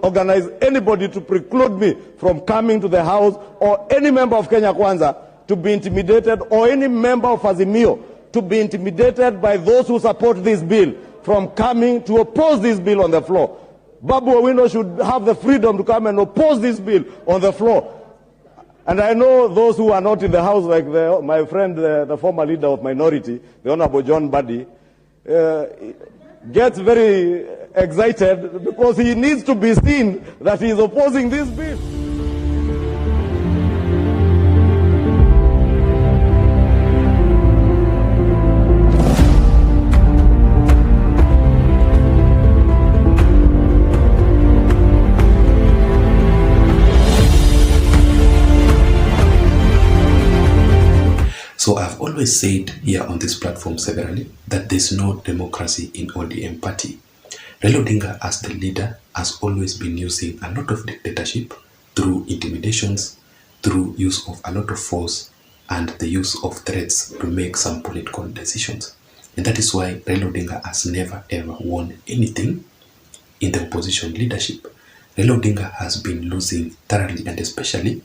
organize anybody to preclude me from coming to the House, or any member of Kenya Kwanza to be intimidated, or any member of Azimio to be intimidated by those who support this bill from coming to oppose this bill on the floor. Babu Owino should have the freedom to come and oppose this bill on the floor. And I know those who are not in the House, like my friend, the former leader of minority, the Honorable John Buddy, gets very excited because he needs to be seen that he is opposing this bill. So I've always said here on this platform severally that there's no democracy in ODM party. Raila Odinga as the leader has always been using a lot of dictatorship through intimidations, through use of a lot of force, and the use of threats to make some political decisions. And that is why Raila Odinga has never ever won anything in the opposition leadership. Raila Odinga has been losing thoroughly, and especially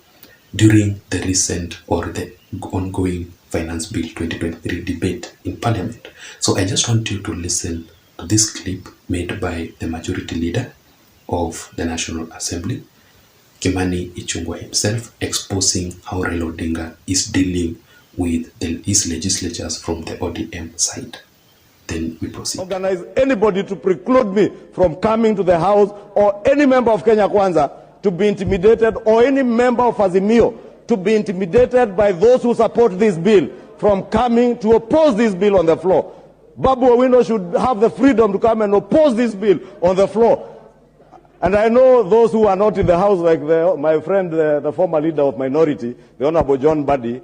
during the recent or the ongoing Finance Bill 2023 debate in Parliament. So I just want you to listen to this clip made by the majority leader of the National Assembly, Kimani Ichung'wah himself, exposing how Raila Odinga is dealing with his legislatures from the ODM side. Then we proceed. Organize anybody to preclude me from coming to the House, or any member of Kenya Kwanza to be intimidated, or any member of Azimio to be intimidated by those who support this bill from coming to oppose this bill on the floor. Babu Owino should have the freedom to come and oppose this bill on the floor. And I know those who are not in the House, like my friend, the former leader of minority, the Honorable John Buddy,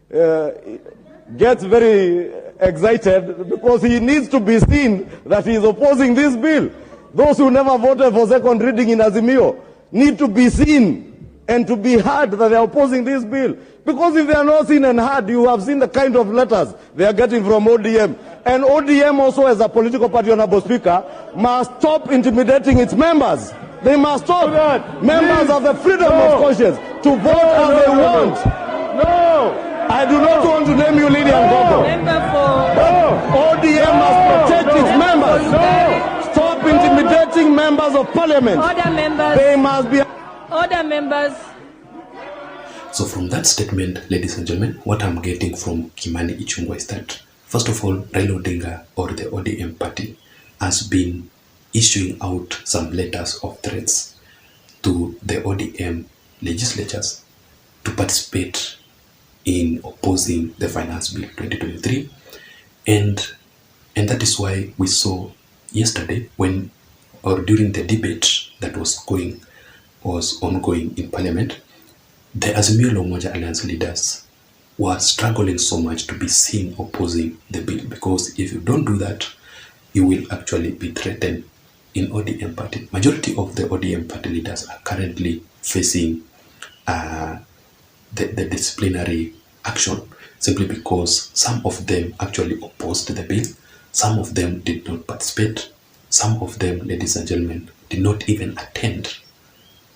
gets very excited because he needs to be seen that he is opposing this bill. Those who never voted for second reading in Azimio need to be seen and to be heard that they are opposing this bill. Because if they are not seen and heard, you have seen the kind of letters they are getting from ODM. And ODM also, as a political party, Honorable Speaker, must stop intimidating its members. They must stop. Members have the freedom of conscience to vote as they want. No! I do not want to name you Lydian Gogo. ODM must protect its members. Stop intimidating members of Parliament. Order members. They must be... Order members. So from that statement, ladies and gentlemen, what I'm getting from Kimani Ichung'wah is that, first of all, Raila Odinga or the ODM party has been issuing out some letters of threats to the ODM legislatures to participate in opposing the Finance Bill 2023. And that is why we saw yesterday during the debate that was ongoing in Parliament, the Azimio la Umoja Alliance leaders were struggling so much to be seen opposing the bill, because if you don't do that, you will actually be threatened in ODM party. Majority of the ODM party leaders are currently facing the disciplinary action, simply because some of them actually opposed the bill, some of them did not participate, some of them, ladies and gentlemen, did not even attend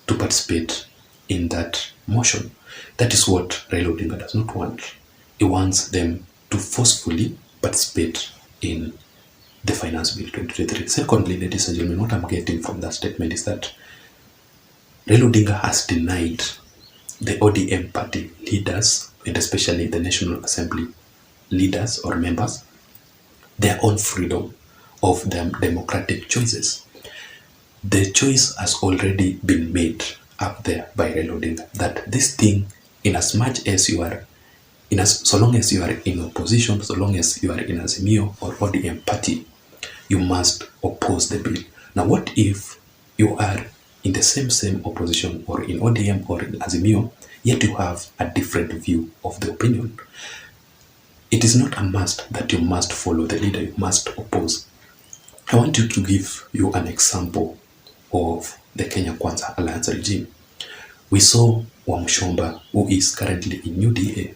to participate in that motion. That is what Raila Odinga does not want. He wants them to forcefully participate in the Finance Bill 2023. Secondly, ladies and gentlemen, what I'm getting from that statement is that Raila Odinga has denied the ODM party leaders, and especially the National Assembly leaders or members, their own freedom of their democratic choices. The choice has already been made up there by Raila Odinga that this thing, so long as you are in opposition, so long as you are in Azimio or ODM party, you must oppose the bill. Now, what if you are in the same opposition, or in ODM or in Azimio, yet you have a different view of the opinion? It is not a must that you must follow the leader, you must oppose. I want you to give you an example of the Kenya Kwanza Alliance regime. We saw Wamshomba, who is currently in UDA,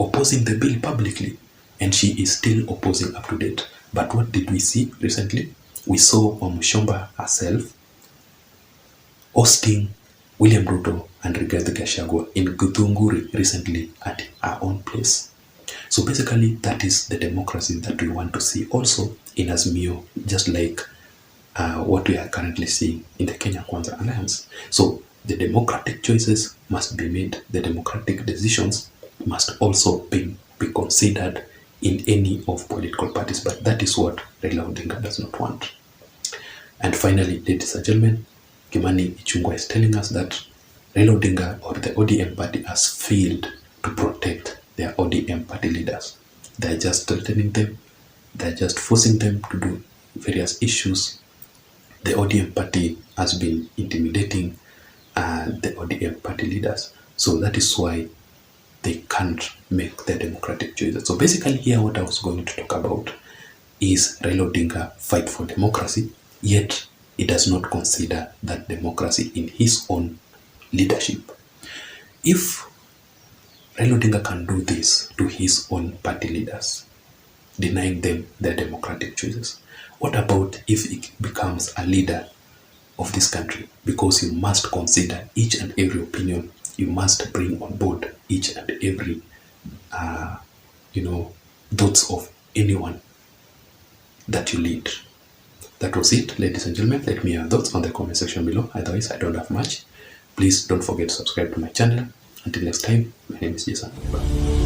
opposing the bill publicly, and she is still opposing up to date. But what did we see recently? We saw Wamshomba herself hosting William Ruto and Rigathi Gachagua in Githunguri recently at our own place. So basically, that is the democracy that we want to see also in Azimio, just like what we are currently seeing in the Kenya Kwanza Alliance. So the democratic choices must be made, the democratic decisions must also be considered in any of political parties, but that is what Raila Odinga does not want. And finally, ladies and gentlemen, Kimani Ichung'wah is telling us that Raila Odinga or the ODM party has failed to protect their ODM party leaders. They're just threatening them, they're just forcing them to do various issues. The ODM party has been intimidating the ODM party leaders. So that is why they can't make the democratic choices. So basically here what I was going to talk about is Raila Odinga fight for democracy, yet he does not consider that democracy in his own leadership. If Raila Odinga can do this to his own party leaders, denying them their democratic choices, what about if he becomes a leader of this country? Because you must consider each and every opinion. You must bring on board each and every, thoughts of anyone that you lead. That was it, ladies and gentlemen. Let me know your thoughts on the comment section below. Otherwise, I don't have much. Please don't forget to subscribe to my channel. Until next time, my name is Jason. Bye.